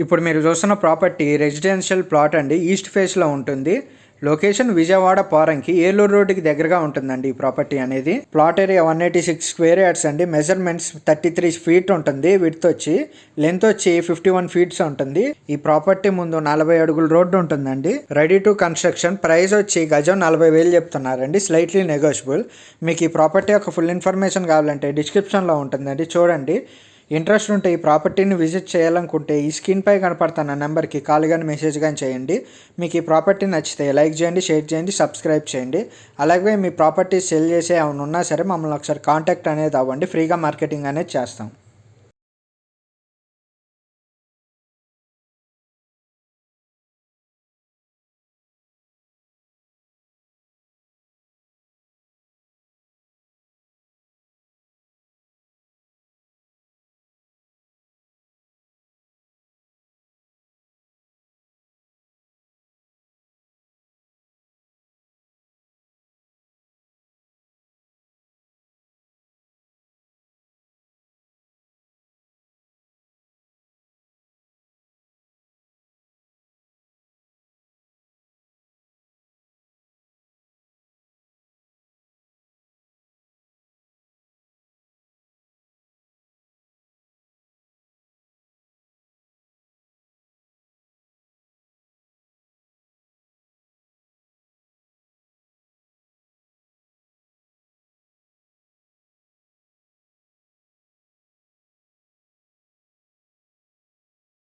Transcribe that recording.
ఇప్పుడు మీరు చూస్తున్న ప్రాపర్టీ రెసిడెన్షియల్ ప్లాట్ అండి. ఈస్ట్ ఫేస్లో ఉంటుంది. లొకేషన్ విజయవాడ పోరంకి ఏలూరు రోడ్డుకి దగ్గరగా ఉంటుందండి ఈ ప్రాపర్టీ అనేది. ప్లాట్ ఏరియా 186 స్క్వేర్ యార్డ్స్ అండి. మెజర్మెంట్స్ 33 ఫీట్ ఉంటుంది. విడ్త్ వచ్చి లెంత్ వచ్చి 51 ఫీట్స్ ఉంటుంది. ఈ ప్రాపర్టీ ముందు 40 అడుగుల రోడ్డు ఉంటుందండి. Ready to construction. ప్రైస్ వచ్చి గజం 40,000 చెప్తున్నారండి. Slightly negotiable. మీకు ఈ ప్రాపర్టీ యొక్క ఫుల్ ఇన్ఫర్మేషన్ కావాలంటే డిస్క్రిప్షన్లో ఉంటుందండి, చూడండి. ఇంట్రెస్ట్ ఉంటే ఈ ప్రాపర్టీని విజిట్ చేయాలనుకుంటే ఈ స్క్రీన్పై కనపడుతున్న నెంబర్కి కాల్ కానీ మెసేజ్ కానీ చేయండి. మీకు ఈ ప్రాపర్టీ నచ్చితే లైక్ చేయండి, షేర్ చేయండి, సబ్స్క్రైబ్ చేయండి. అలాగే మీ ప్రాపర్టీ సెల్ చేసే ఏమైనా ఉన్నా సరే మమ్మల్ని ఒకసారి కాంటాక్ట్ అనేది అవ్వండి. ఫ్రీగా మార్కెటింగ్ అనేది చేస్తాం.